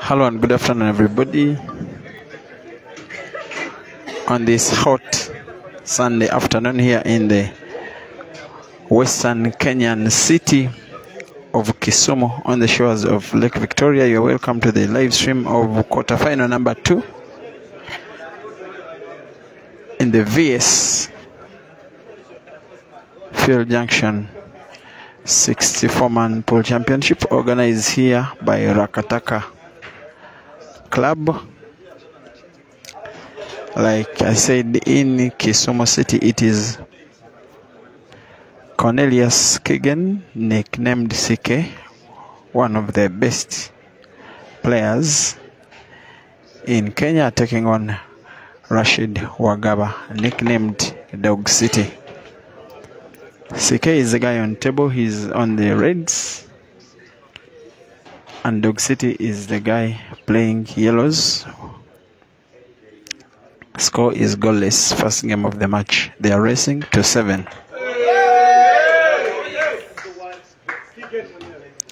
Hello and good afternoon, everybody. On this hot Sunday afternoon here in the western Kenyan city of Kisumu on the shores of Lake Victoria. You're welcome to the live stream of quarterfinal number 2 in the VS Field Junction 64-man pool championship, organized here by Rakataka Club. Like I said, in Kisumu City, it is Cornelius KIGEN, nicknamed CK, one of the best players in Kenya, taking on RASHID WAGABA, nicknamed Dog City. CK is the guy on table, he's on the reds, and Dog City is the guy playing yellows. Score is goalless, first game of the match. They are racing to 7.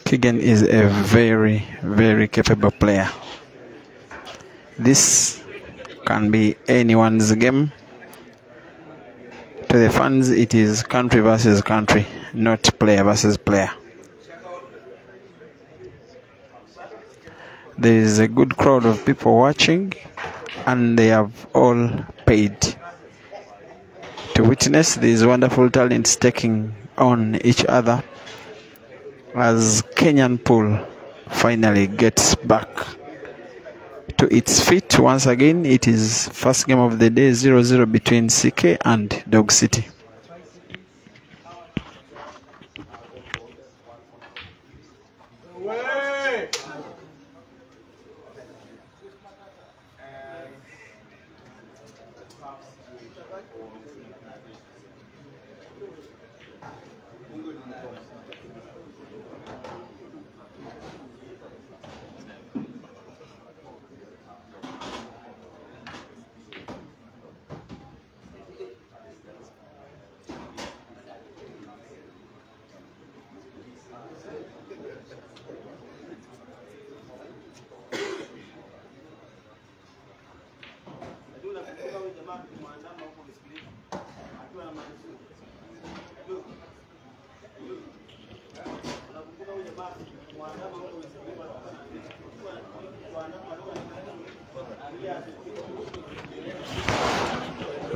KIGEN is a very, very capable player. This can be anyone's game. To the fans, it is country versus country, not player versus player. There is a good crowd of people watching, and they have all paid to witness these wonderful talents taking on each other as Kenyan pool finally gets back to its feet once again. It is first game of the day, 0-0 between CK and Dog City.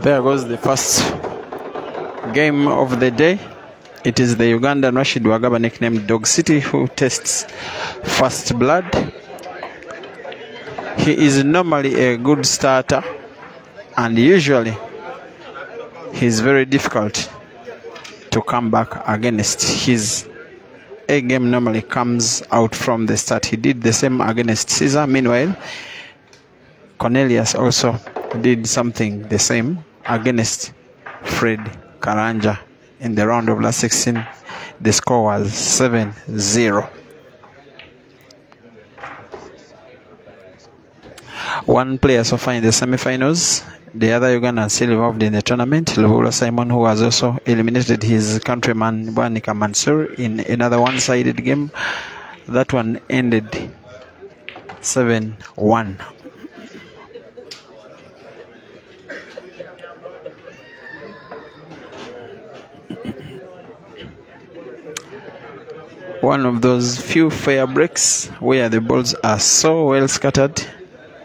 There goes the first game of the day. It is the Ugandan RASHID WAGABA, nicknamed Dog City, who tests first blood. He is normally a good starter, and usually he is very difficult to come back against. His A game normally comes out from the start. He did the same against Caesar. Meanwhile, Cornelius also did something the same against Fred Karanja in the round of last 16. The score was 7-0. One player so far in the semi-finals. The other Ugandan still involved in the tournament, Luvula Simon, who has also eliminated his countryman Bwanika Mansour in another one-sided game. That one ended 7-1. One of those few fair breaks where the balls are so well scattered.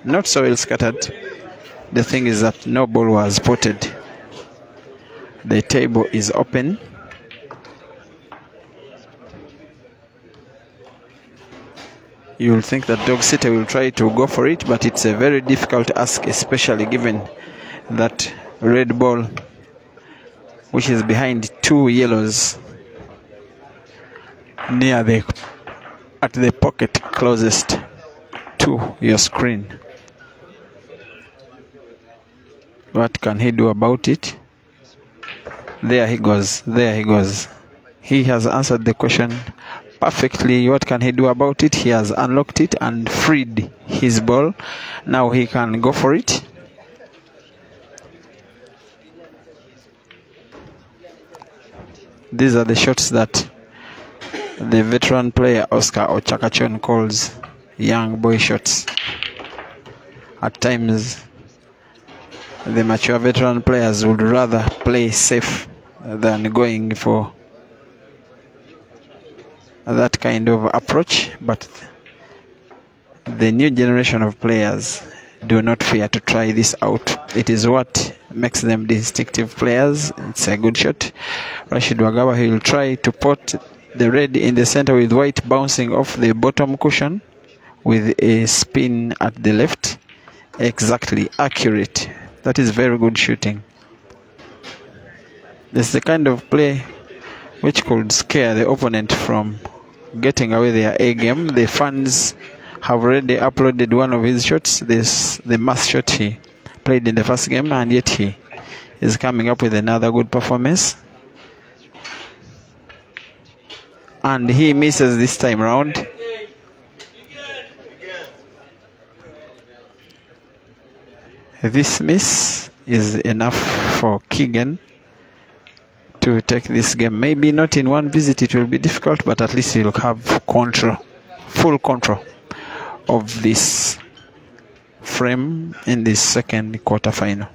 Not so well scattered. The thing is that no ball was spotted. The table is open. You'll think that Dog City will try to go for it, but it's a very difficult ask, especially given that red ball, which is behind two yellows, near at the pocket closest to your screen. What can he do about it? There he goes. There he goes. He has answered the question perfectly. What can he do about it? He has unlocked it and freed his ball. Now he can go for it. These are the shots that the veteran player Oscar Ochakachon calls young boy shots. At times, the mature veteran players would rather play safe than going for that kind of approach, but the new generation of players do not fear to try this out. It is what makes them distinctive players. It's a good shot. RASHID WAGABA, he will try to put the red in the center with white bouncing off the bottom cushion with a spin at the left. Exactly, accurate. That is very good shooting. This is the kind of play which could scare the opponent from getting away their A game. The fans have already uploaded one of his shots, the mass shot he played in the first game, and yet he is coming up with another good performance. And he misses this time round. This miss is enough for KIGEN to take this game. Maybe not in one visit, it will be difficult, but at least he'll have control, full control of this frame in this second quarterfinal.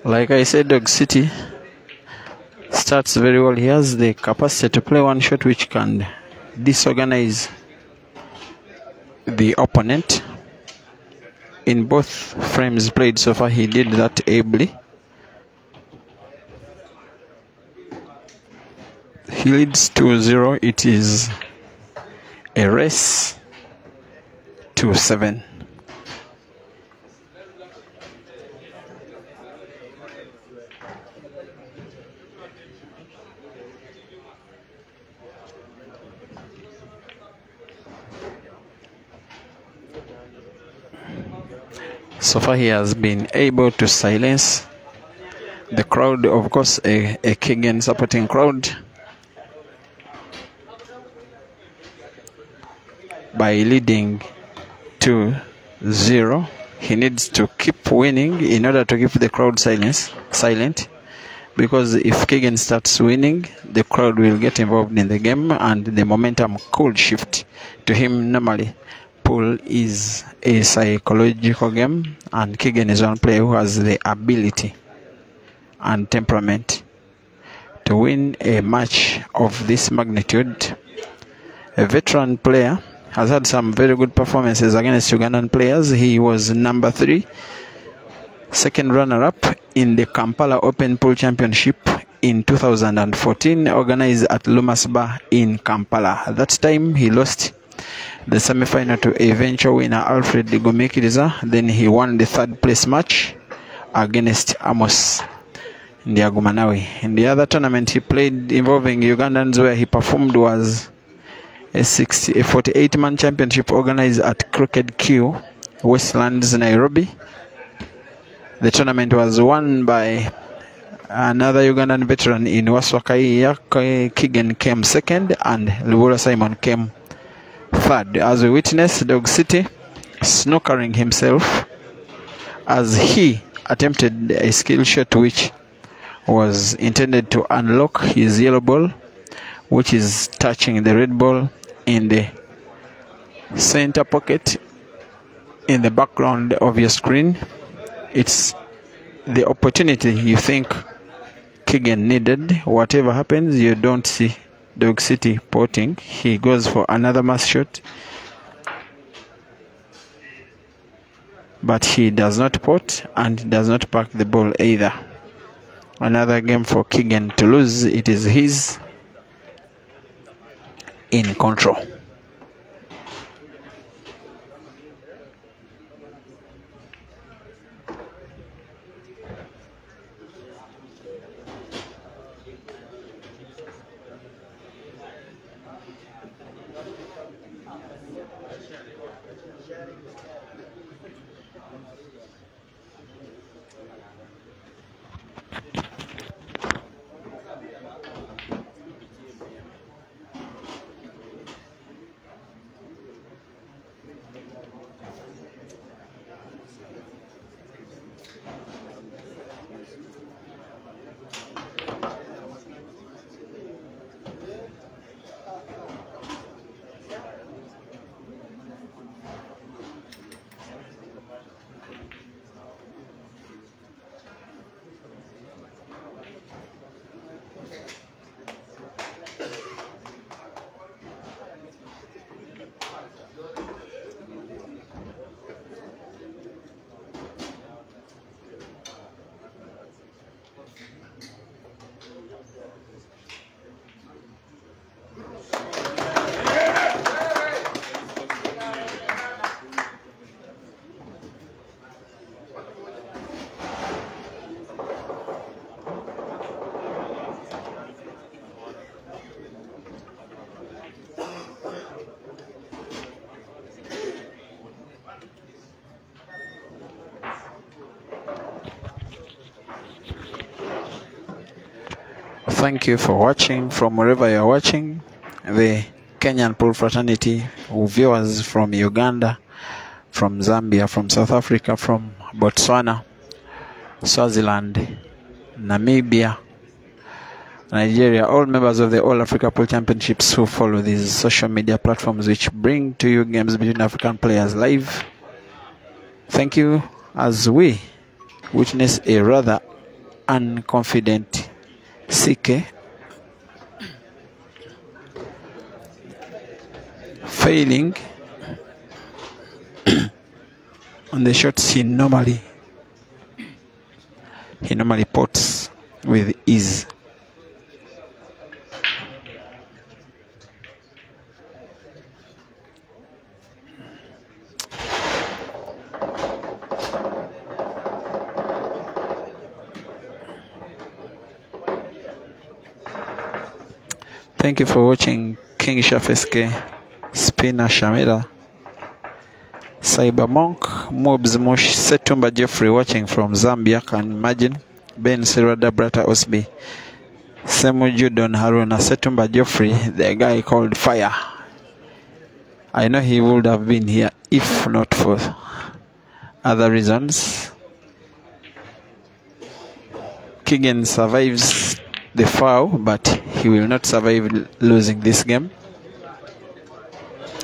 Like I said, Dog City starts very well. He has the capacity to play one shot which can disorganize the opponent. In both frames played so far, he did that ably. He leads 2-0. It is a race to 7. So far he has been able to silence the crowd, of course a KIGEN supporting crowd, by leading 2-0. He needs to keep winning in order to keep the crowd silent, because if KIGEN starts winning, the crowd will get involved in the game and the momentum could shift to him. Normally, pool is a psychological game, and KIGEN is one player who has the ability and temperament to win a match of this magnitude. A veteran player, has had some very good performances against Ugandan players. He was number 3, second runner-up in the Kampala Open Pool Championship in 2014, organized at Lumas Bar in Kampala. At that time, he lost the semi-final to eventual winner Alfred Gomekiriza. Then he won the 3rd place match against Amos Ndiagumanawi. In the other tournament he played involving Ugandans, where he performed, was a 48-man championship organized at Crooked Q, Westlands, Nairobi. The tournament was won by another Ugandan veteran in Waswakai. KIGEN came 2nd and Lubura Simon came 3rd. As we witness Dog City snookering himself as he attempted a skill shot which was intended to unlock his yellow ball, which is touching the red ball in the center pocket in the background of your screen. It's the opportunity you think KIGEN needed. Whatever happens, you don't see Dog City potting. He goes for another mass shot, but he does not pot and does not pack the ball either. Another game for KIGEN to lose. It is his in control. Thank you for watching from wherever you're watching. The Kenyan Pool Fraternity, viewers from Uganda, from Zambia, from South Africa, from Botswana, Swaziland, Namibia, Nigeria, all members of the All Africa Pool Championships who follow these social media platforms which bring to you games between African players live. Thank you as we witness a rather unconfident CK, failing on the shots he normally pots with ease. Thank you for watching King Chef SK, Spinner Shamila, Cyber Monk, Mobs Mosh, Setumba Jeffrey watching from Zambia, can imagine. Ben Sirada Brata Osby, Semu Judon Haruna, Setumba Jeffrey, the guy called Fire. I know he would have been here if not for other reasons. KIGEN survives the foul, but he will not survive losing this game.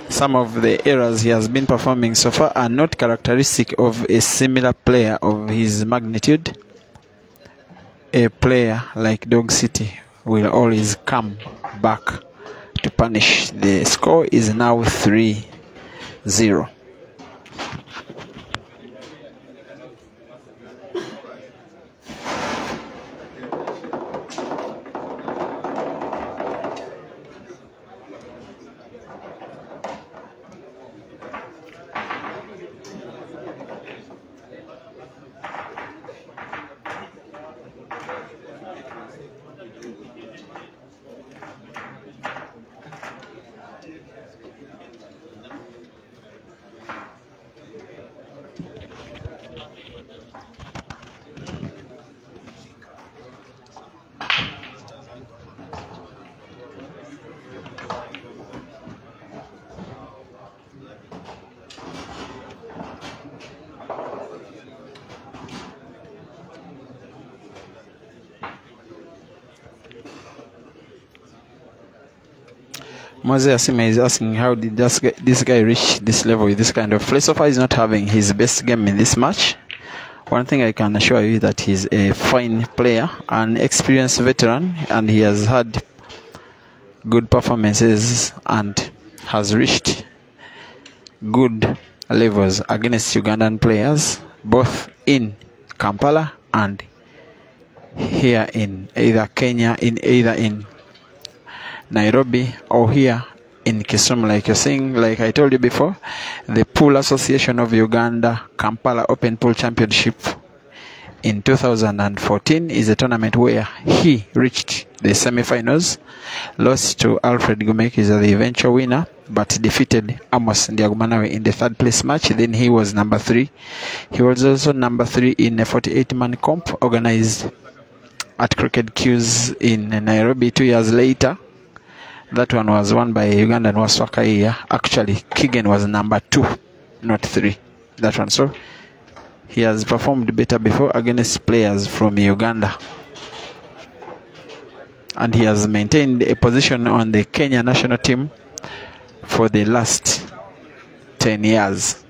Some of the errors he has been performing so far are not characteristic of a similar player of his magnitude. A player like Dog City will always come back to punish. The score is now 3-0. Moze Asima is asking, how did this guy reach this level with this kind of play? So far, he's not having his best game in this match. One thing I can assure you that he's a fine player, an experienced veteran, and he has had good performances and has reached good levels against Ugandan players, both in Kampala and here in either Kenya, in Nairobi, or here in Kisumu. Like you're saying, like I told you before, the Pool Association of Uganda Kampala Open Pool Championship in 2014 is a tournament where he reached the semi-finals, lost to Alfred Gumek, is the eventual winner, but defeated Amos Ndiagumanawe in the third place match. Then he was number 3. He was also number 3 in a 48-man comp organized at Cricket Queues in Nairobi 2 years later. That one was won by Ugandan Waswakaiya. Actually, KIGEN was number 2, not 3. That one. So he has performed better before against players from Uganda. And he has maintained a position on the Kenya national team for the last 10 years.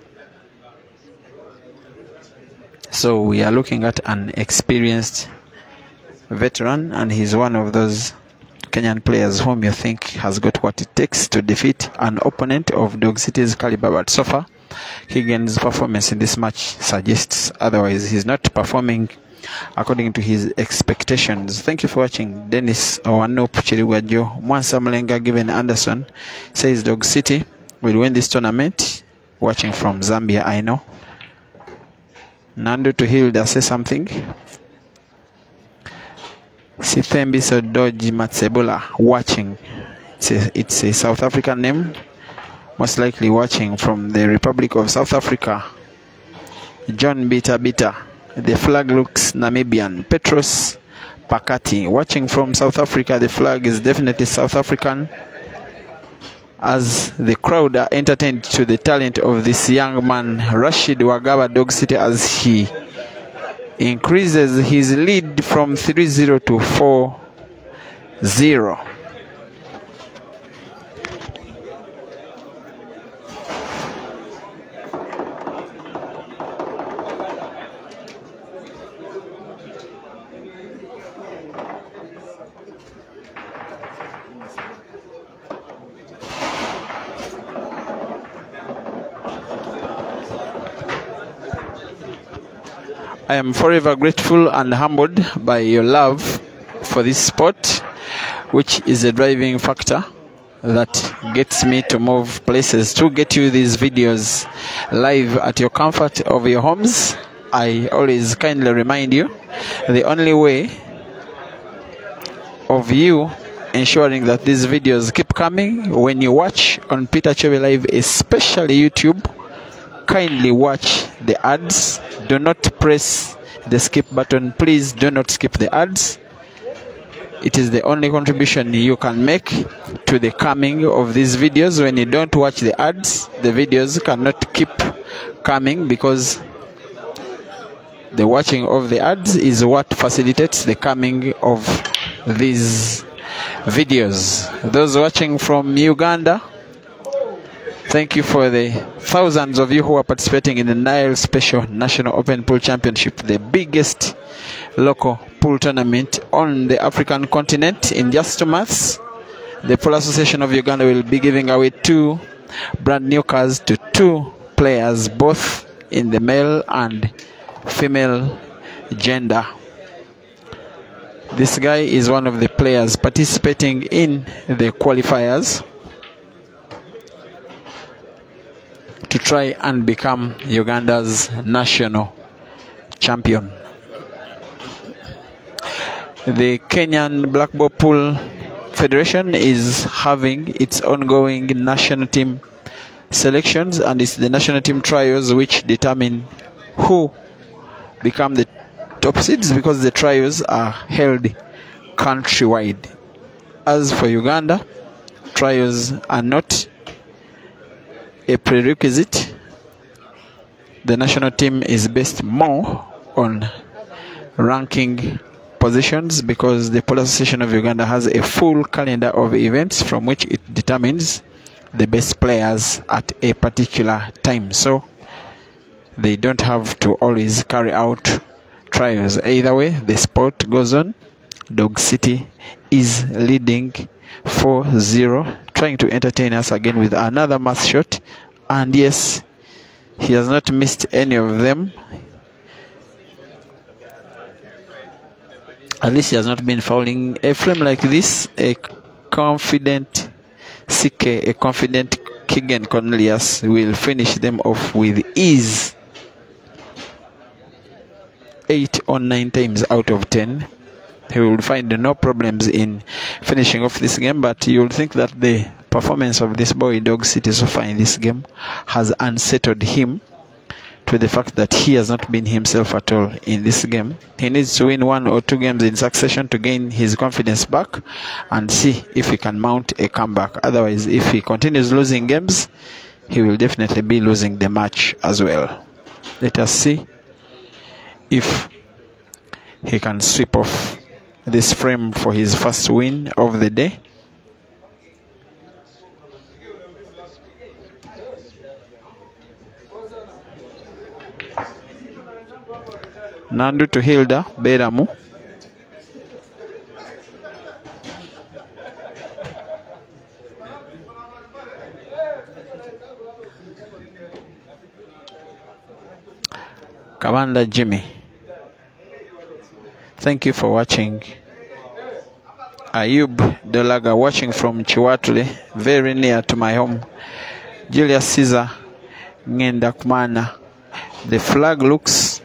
So we are looking at an experienced veteran, and he's one of those Kenyan players whom you think has got what it takes to defeat an opponent of Dog City's caliber. But so far, KIGEN's performance in this match suggests otherwise. He's not performing according to his expectations. Thank you for watching. Dennis Owanop Chirigwajo Mwansa Mlenga Given Anderson says Dog City will win this tournament. Watching from Zambia, I know. Nando Tuhilda says something. Sithembi Sodoji Matsebula watching. It's a South African name, most likely watching from the Republic of South Africa. John Bita Bita, the flag looks Namibian. Petros Pakati watching from South Africa. The flag is definitely South African, as the crowd are entertained to the talent of this young man Rashid Wagaba Dog City, as he increases his lead from 3-0 to 4-0. I am forever grateful and humbled by your love for this sport, which is a driving factor that gets me to move places to get you these videos live at your comfort of your homes. I always kindly remind you, the only way of you ensuring that these videos keep coming when you watch on Peter Chebe Live, especially YouTube, kindly watch the ads. Do not press the skip button. Please do not skip the ads. It is the only contribution you can make to the coming of these videos. When you don't watch the ads, the videos cannot keep coming, because the watching of the ads is what facilitates the coming of these videos. Those watching from Uganda, thank you for the thousands of you who are participating in the Nile Special National Open Pool Championship, the biggest local pool tournament on the African continent. In just 2 months, the Pool Association of Uganda will be giving away 2 brand new cars to 2 players, both in the male and female gender. This guy is one of the players participating in the qualifiers to try and become Uganda's national champion. The Kenyan Black Ball Pool Federation is having its ongoing national team selections, and it's the national team trials which determine who become the top seeds, because the trials are held countrywide. As for Uganda, trials are not a prerequisite. The national team is based more on ranking positions, because the Pool Association of Uganda has a full calendar of events from which it determines the best players at a particular time. So they don't have to always carry out trials. Either way, the sport goes on. Dog City is leading 4-0, trying to entertain us again with another mass shot. And yes, he has not missed any of them. At least he has not been fouling. A frame like this, a confident CK, a confident KIGEN Cornelius will finish them off with ease. 8 or 9 times out of 10. He will find no problems in finishing off this game, but you'll think that the performance of this boy Dog City so far in this game has unsettled him to the fact that he has not been himself at all in this game. He needs to win 1 or 2 games in succession to gain his confidence back and see if he can mount a comeback. Otherwise, if he continues losing games, he will definitely be losing the match as well. Let us see if he can sweep off this frame for his first win of the day. Nandu to Hilda Beramu. Kawanda Jimmy. Thank you for watching. Ayub Dolaga watching from Chiwatule, very near to my home. Julius Caesar Ngenda Kumana. The flag looks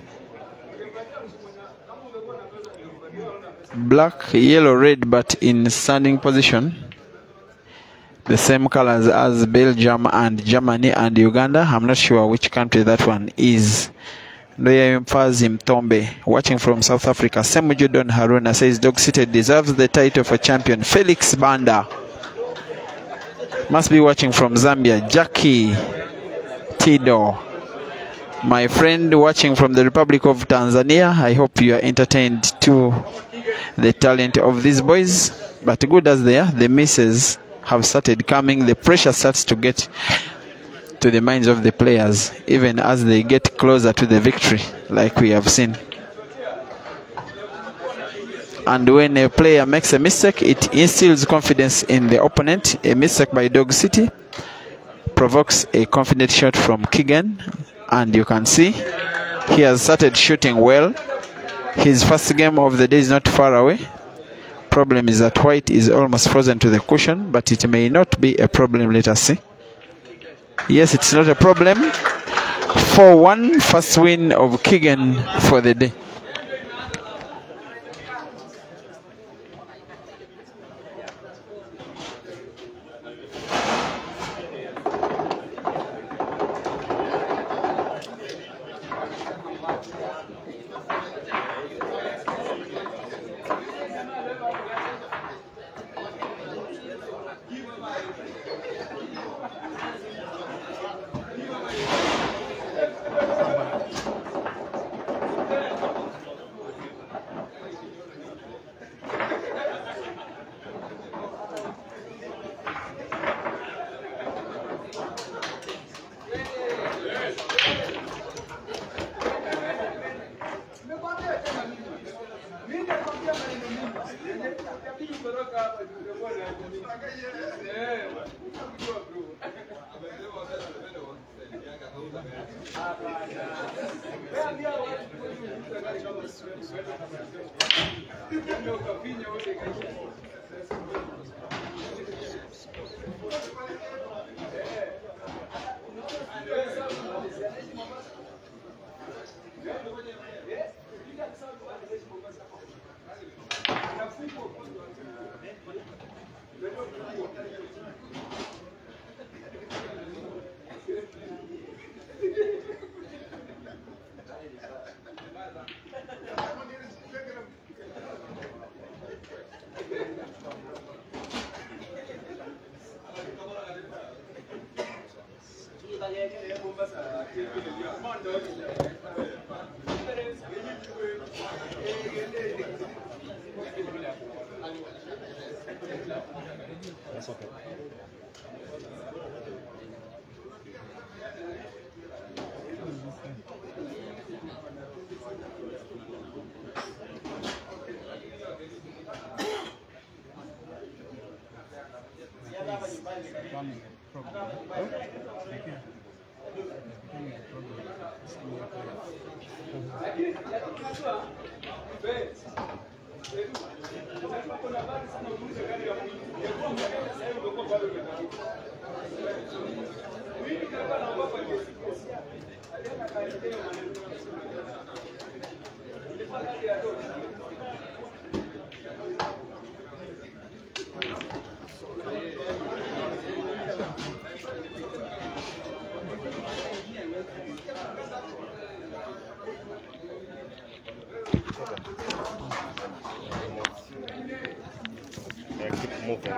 black, yellow, red, but in standing position. The same colors as Belgium and Germany and Uganda. I'm not sure which country that one is. Ndoya Mfazi Mtombe watching from South Africa. Semuju Don Haruna says Dog City deserves the title for champion. Felix Banda must be watching from Zambia. Jackie Tido, my friend watching from the Republic of Tanzania. I hope you are entertained to the talent of these boys, but good as they are, the misses have started coming. The pressure starts to get to the minds of the players even as they get closer to the victory, like we have seen. And when a player makes a mistake, it instills confidence in the opponent. A mistake by Dog City provokes a confident shot from KIGEN, and you can see He has started shooting well. His first game of the day is not far away. Problem is that white is almost frozen to the cushion, but it may not be a problem. Let us see. Yes, it's not a problem. 4-1, first win of KIGEN for the day. Keep moving.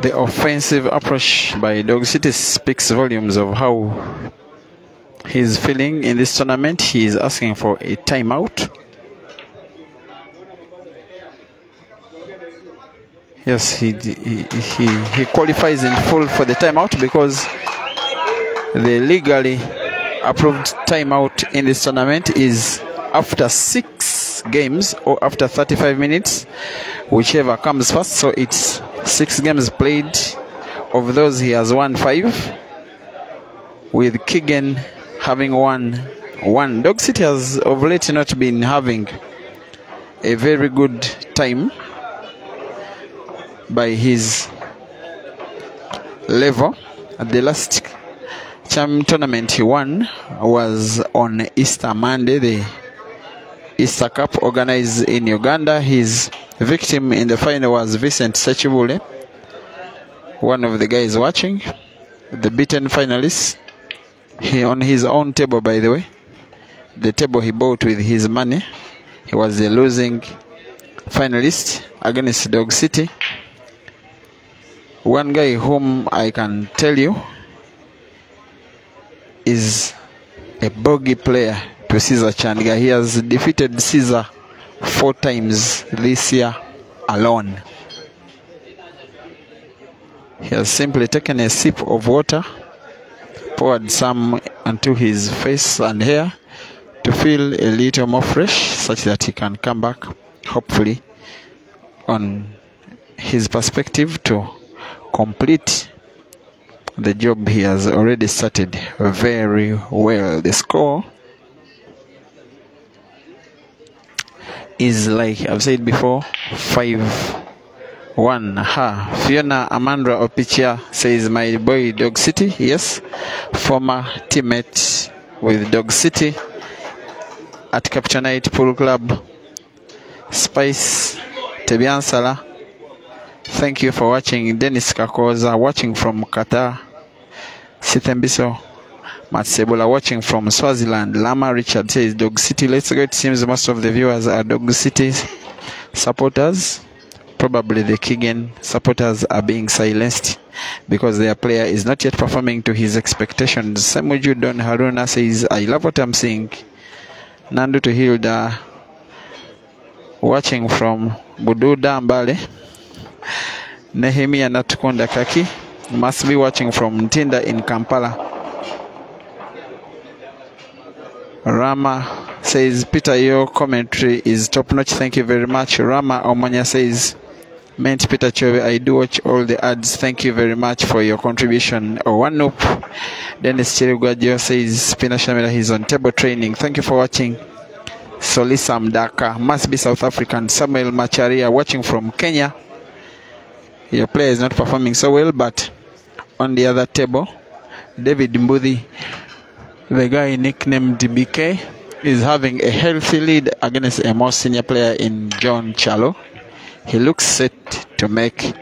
The offensive approach by Dog City speaks volumes of how he's feeling in this tournament. He is asking for a timeout. Yes, he qualifies in full for the timeout because the legally approved timeout in this tournament is after 6 games or after 35 minutes, whichever comes first. So it's 6 games played. Of those, he has won 5, with KIGEN having won 1. Dog City has of late not been having a very good time by his level. At the last tournament he won was on Easter Monday, the Easter Cup organized in Uganda. His victim in the final was Vincent Sechibule, one of the guys watching, the beaten finalist. He on his own table, by the way, the table he bought with his money. He was the losing finalist against Dog City. One guy whom I can tell you is a bogey player to Caesar Chandiga. He has defeated Caesar 4 times this year alone. He has simply taken a sip of water, poured some onto his face and hair to feel a little more fresh, such that he can come back, hopefully, on his perspective to complete the job he has already started very well. The score is, like I've said before, 5-1. Fiona Amandra Opichia says, my boy Dog City. Yes, former teammate with Dog City at Captainite Pool Club. Spice Tebiansala, thank you for watching. Dennis Kakoza watching from Qatar. Sitembiso Matsebola watching from Swaziland. Lama Richard says, Dog City, let's go. It seems most of the viewers are Dog City supporters. Probably the KIGEN supporters are being silenced because their player is not yet performing to his expectations. Samuju Don Haruna says, I love what I'm seeing. Nandu to Hilda watching from Bududa Mbale. Nehemia Natukonda Kaki must be watching from Tinda in Kampala. Rama says, Peter, your commentary is top notch. Thank you very much. Rama Omanya says, meant Peter Chove, I do watch all the ads. Thank you very much for your contribution. One nope. Dennis Chirugwajo says, Pina Shamila, he's on table training. Thank you for watching. Solisam Daka must be South African. Samuel Macharia watching from Kenya. Your player is not performing so well, but on the other table, David Mbudi, the guy nicknamed BK, is having a healthy lead against a more senior player in John Chalo. He looks set to make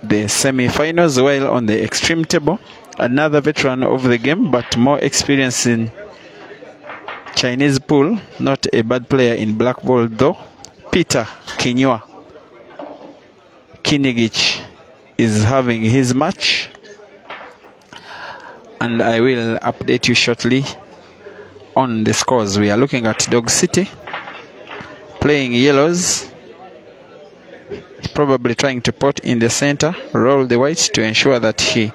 the semi-finals, while on the extreme table, another veteran of the game but more experience in Chinese pool, not a bad player in black ball though, Peter Kinyua Kinigich is having his match, and I will update you shortly on the scores. We are looking at Dog City playing yellows, probably trying to pot in the center, roll the white to ensure that he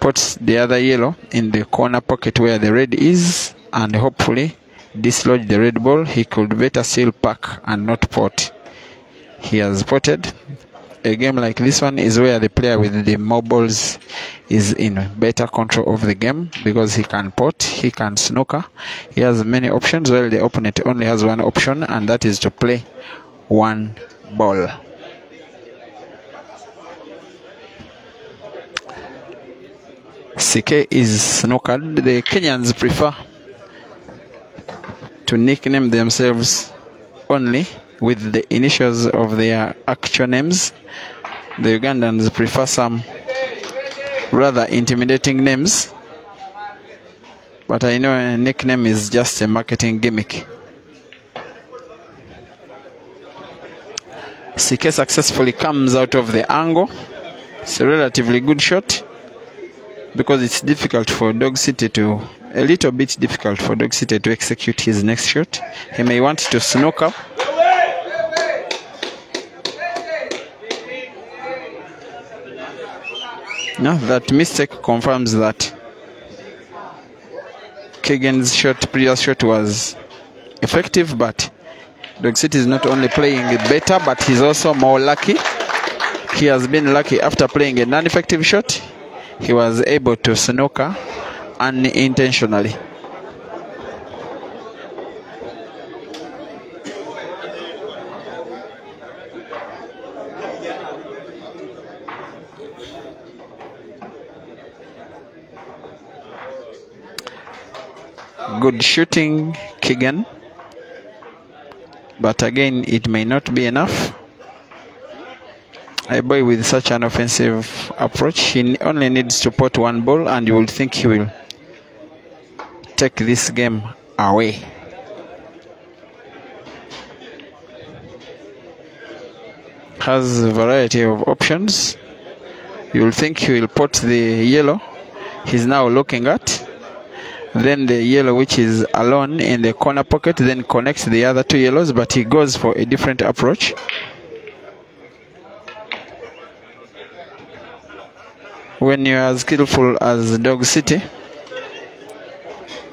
puts the other yellow in the corner pocket where the red is, and hopefully dislodge the red ball. He could better still pack and not pot. He has potted. A game like this one is where the player with the more balls is in better control of the game, because he can pot, he can snooker, he has many options, while the opponent only has one option, and that is to play one ball. CK is snookered. The Kenyans prefer to nickname themselves only with the initials of their actual names. The Ugandans prefer some rather intimidating names, but I know a nickname is just a marketing gimmick. CK successfully comes out of the angle. It's a relatively good shot, because it's difficult for Dog City to, a little bit difficult for Dog City to execute his next shot. He may want to snooker. No, that mistake confirms that KIGEN's previous shot was effective, but Dog City is not only playing it better, but he's also more lucky. He has been lucky after playing a non-effective shot. He was able to snooker unintentionally. Good shooting, KIGEN, but again it may not be enough. A boy with such an offensive approach, he only needs to pot one ball, and you will think he will take this game away. Has a variety of options. You will think he will pot the yellow he's now looking at, then the yellow which is alone in the corner pocket then connects the other two yellows, but he goes for a different approach. When you are as skillful as Dog City,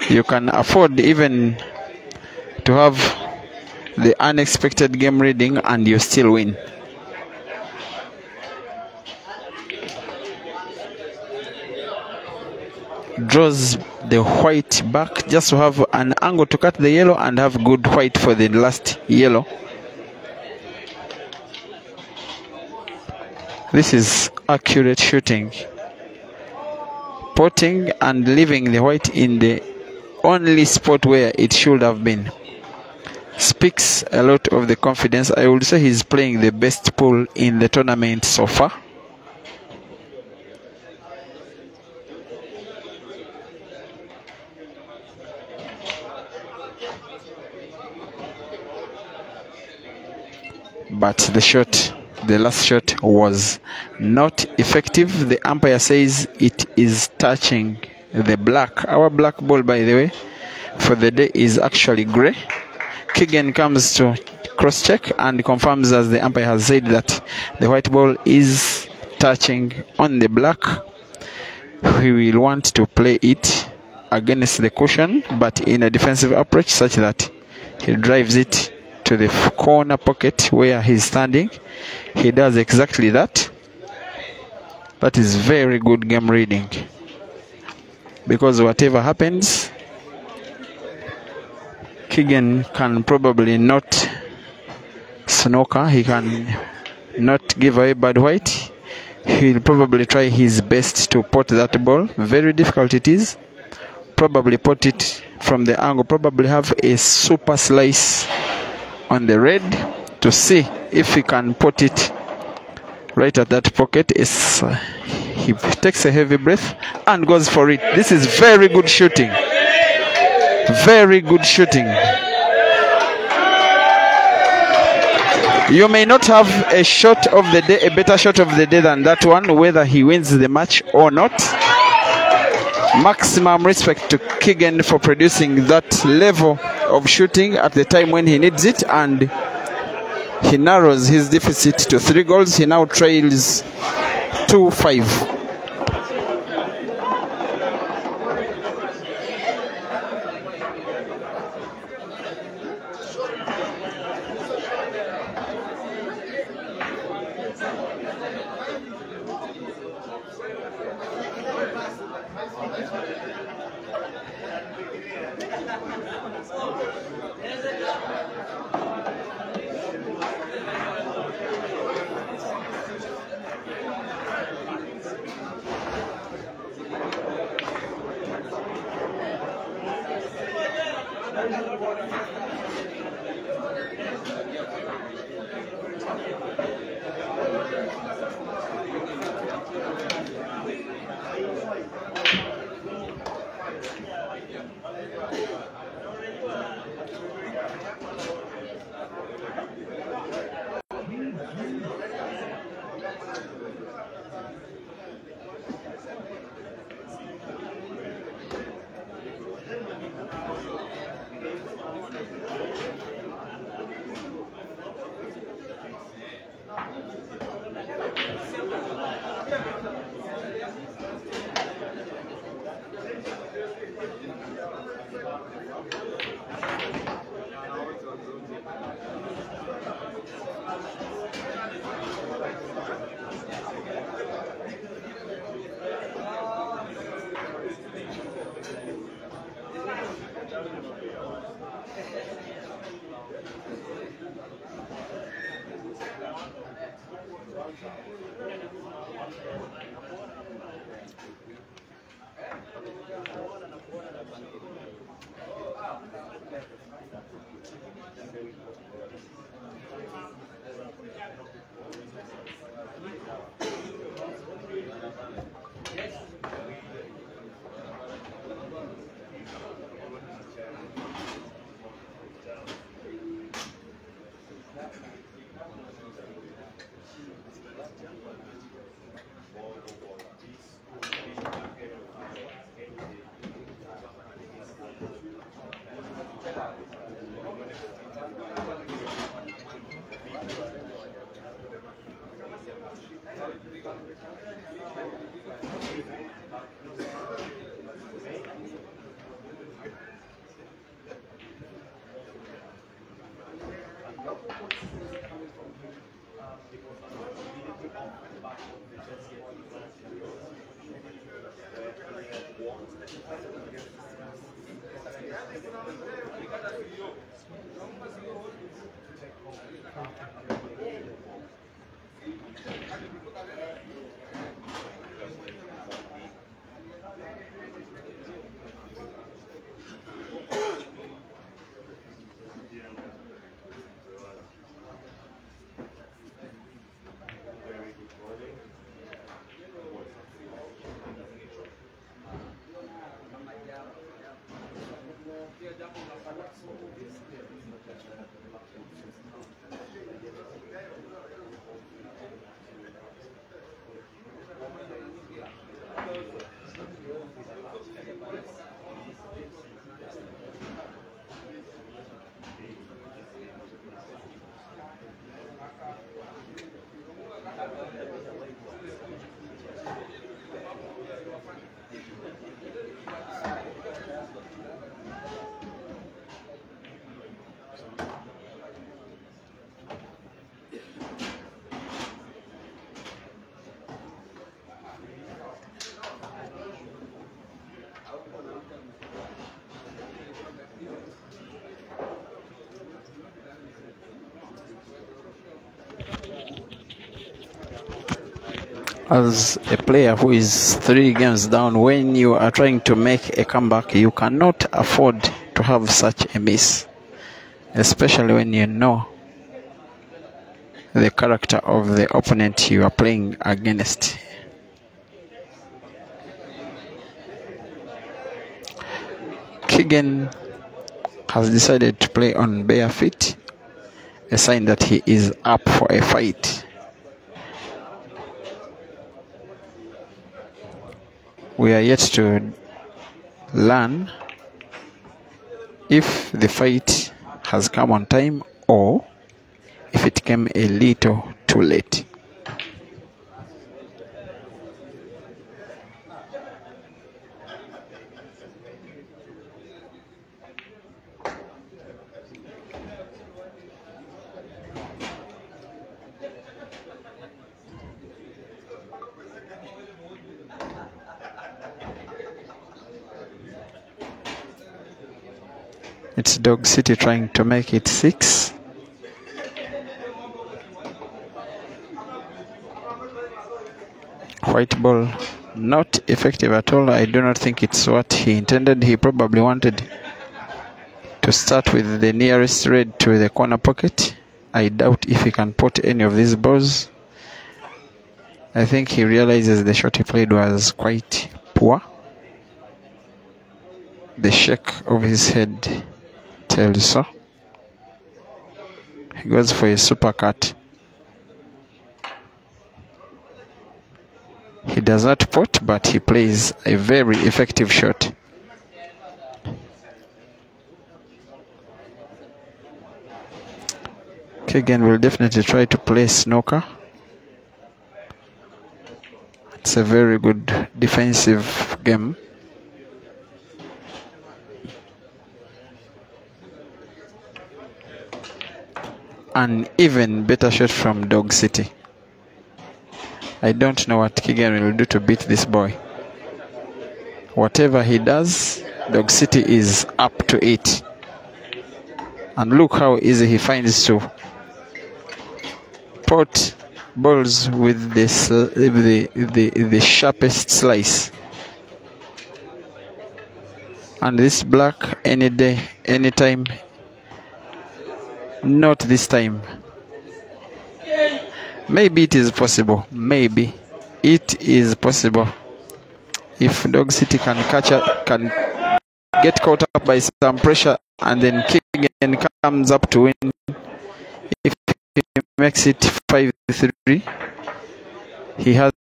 you can afford even to have the unexpected game reading and you still win. Draws the white back just to have an angle to cut the yellow and have good white for the last yellow. This is accurate shooting. Potting and leaving the white in the only spot where it should have been speaks a lot of the confidence. I would say he's playing the best pool in the tournament so far. But the last shot was not effective. The umpire says it is touching the black. Our black ball, by the way, for the day is actually grey. KIGEN comes to cross-check and confirms, as the umpire has said, that the white ball is touching on the black. We will want to play it against the cushion, but in a defensive approach such that he drives it to the corner pocket where he's standing. He does exactly that. That is very good game reading, because whatever happens, KIGEN can probably not snooker. He can not give away bad white. He'll probably try his best to pot that ball. Very difficult it is. Probably pot it from the angle. Probably have a super slice on the red to see if he can pot it right at that pocket. He takes a heavy breath and goes for it. This is very good shooting. Very good shooting. You may not have a shot of the day, a better shot of the day than that one, whether he wins the match or not. Maximum respect to KIGEN for producing that level of shooting at the time when he needs it, and he narrows his deficit to 3 goals. He now trails 2-5. As a player who is 3 games down, when you are trying to make a comeback, you cannot afford to have such a miss, especially when you know the character of the opponent you are playing against. KIGEN has decided to play on bare feet, a sign that he is up for a fight. We are yet to learn if the fight has come on time or if it came a little too late. It's Dog City trying to make it 6. White ball, not effective at all. I do not think it's what he intended. He probably wanted to start with the nearest red to the corner pocket. I doubt if he can put any of these balls. I think he realizes the shot he played was quite poor. The shake of his head tells so. He goes for a super cut. He does not put, but he plays a very effective shot. KIGEN will definitely try to play snooker. It's a very good defensive game. An even better shot from Dog City. I don't know what KIGEN will do to beat this boy. Whatever he does, Dog City is up to it. And look how easy he finds to put balls with this, the sharpest slice. And this black, any day, anytime. Not this time. Maybe it is possible. Maybe it is possible. If Dog City can get caught up by some pressure and then KIGEN comes up to win. If he makes it 5-3, he has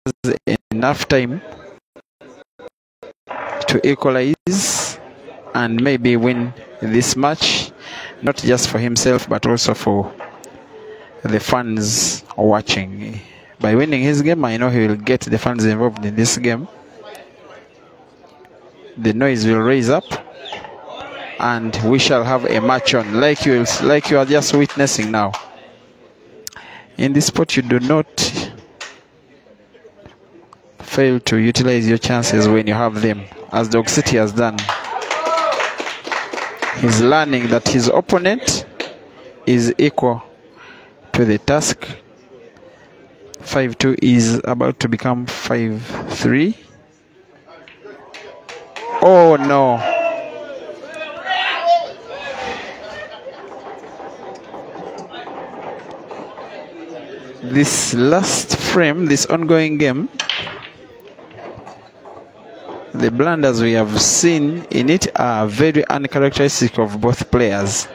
enough time to equalize and maybe win this match. Not just for himself, but also for the fans watching. By winning his game, I know he will get the fans involved in this game. The noise will raise up, and we shall have a match on, like you are just witnessing now. In this sport, you do not fail to utilize your chances when you have them, as Dog City has done. He's learning that his opponent is equal to the task. 5-2 is about to become 5-3. Oh no. This last frame, this ongoing game, the blunders we have seen in it are very uncharacteristic of both players.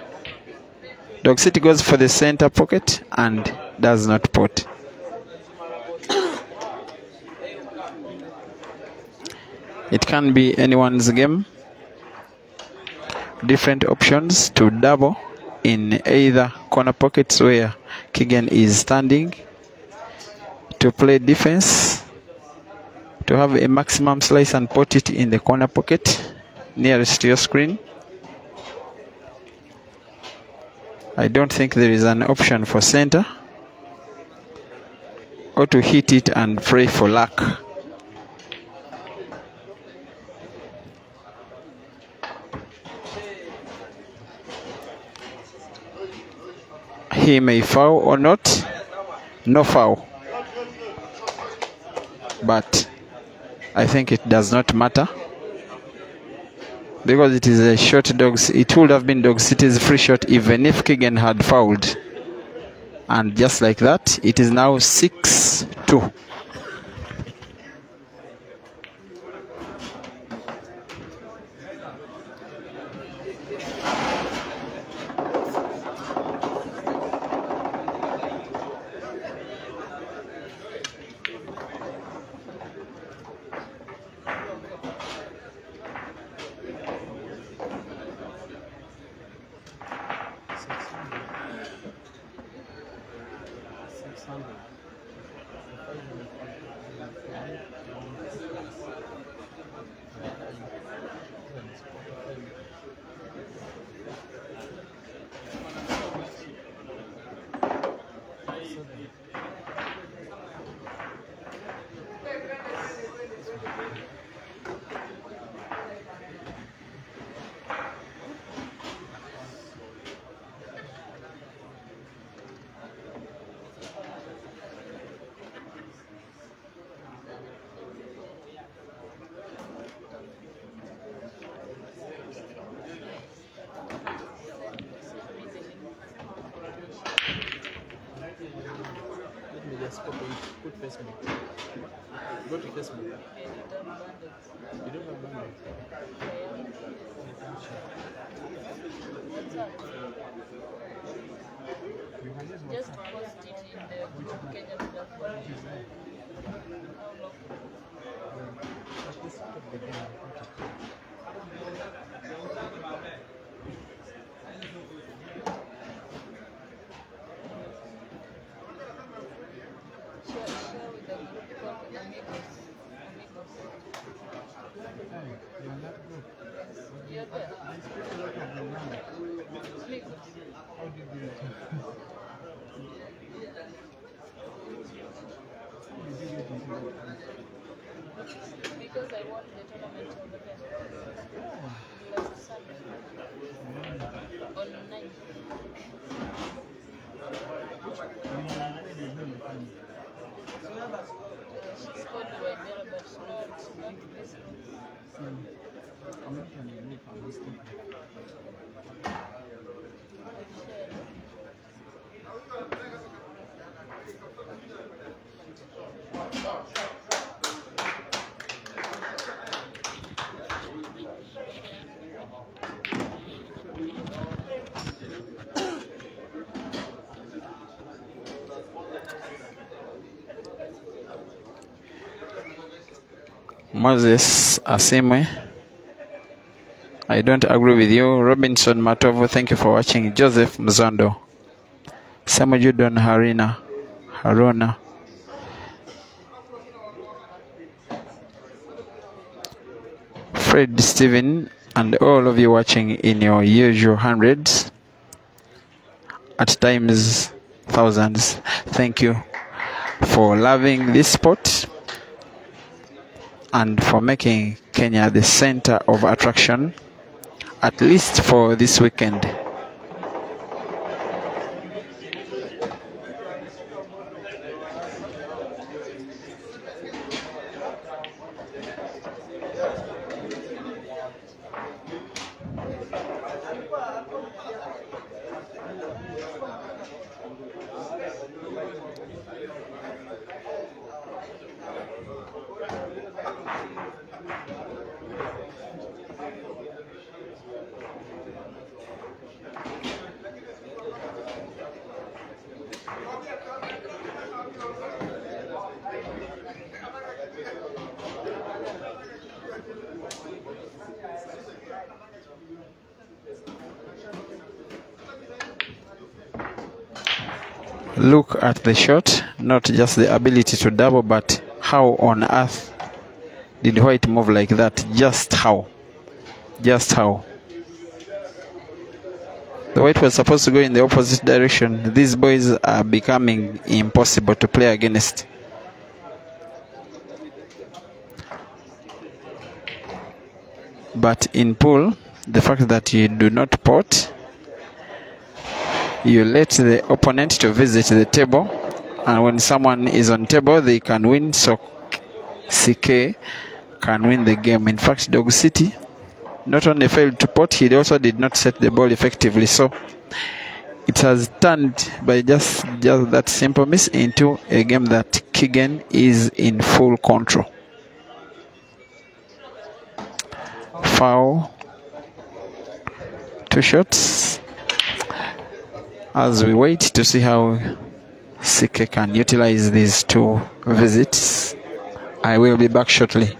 Dog City goes for the center pocket and does not pot. It can be anyone's game. Different options to double in either corner pockets where KIGEN is standing, to play defense, to have a maximum slice and put it in the corner pocket nearest to your screen. I don't think there is an option for center, or to hit it and pray for luck. He may foul or not, no foul. But I think it does not matter, because it is a shot. It would have been Dog City's free shot even if KIGEN had fouled. And just like that, it is now 6-2. Put Facebook. Go to Facebook. You don't have money. Just post it in the Kenya platform. Because I won the tournament over there. Last Sunday. On 9. She's called Wagara, but not this one. Moses Asimwe, I don't agree with you. Robinson Matovo, thank you for watching. Joseph Mzondo, Samuel Judon Haruna, Fred Steven, and all of you watching in your usual hundreds, at times thousands. Thank you for loving this sport. and for making Kenya the center of attraction, at least for this weekend. Look at the shot, not just the ability to double, but how on earth did White move like that? Just how? Just how? The White was supposed to go in the opposite direction. These boys are becoming impossible to play against. But in pool, the fact that you do not pot, you let the opponent to visit the table, and when someone is on table, they can win, so CK can win the game. In fact, Dog City not only failed to pot, he also did not set the ball effectively, so it has turned by just that simple miss into a game that KIGEN is in full control. Foul, 2 shots. As we wait to see how CK can utilize these 2 visits, I will be back shortly.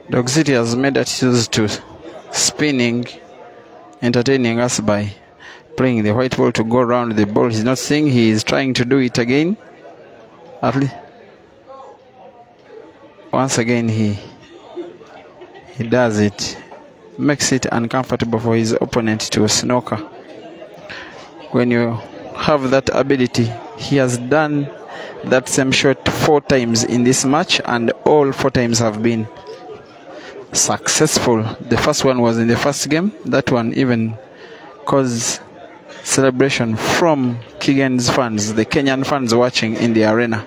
Dog City has made attitudes to spinning, entertaining us by playing the white ball to go around the ball. He's not seeing, he is trying to do it again. At least, once again, he does it. Makes it uncomfortable for his opponent to snooker. When you have that ability, he has done that same shot 4 times in this match, and all 4 times have been successful. The first one was in the first game. That one even caused celebration from KIGEN's fans, the Kenyan fans watching in the arena.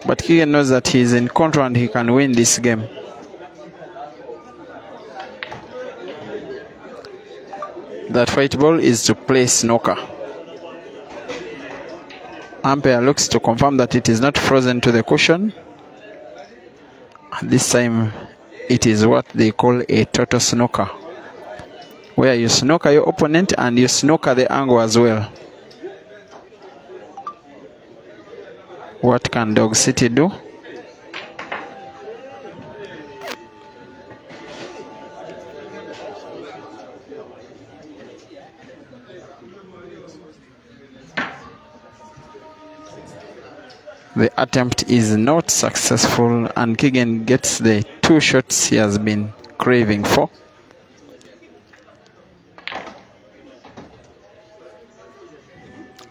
But KIGEN knows that he is in control and he can win this game. That white ball is to play snooker. Umpire looks to confirm that it is not frozen to the cushion. This time it is what they call a total snooker, where you snooker your opponent and you snooker the angle as well. What can Dog City do? The attempt is not successful, and KIGEN gets the 2 shots he has been craving for.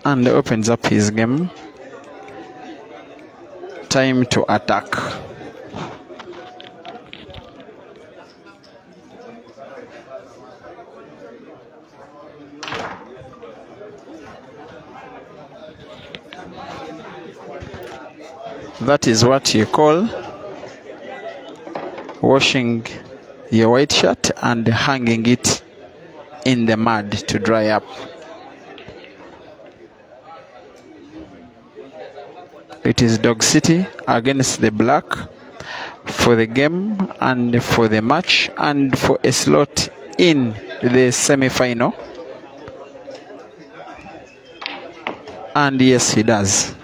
And opens up his game. Time to attack. That is what you call washing your white shirt and hanging it in the mud to dry up. It is Dog City against the Black for the game and for the match and for a slot in the semi-final. And yes, he does.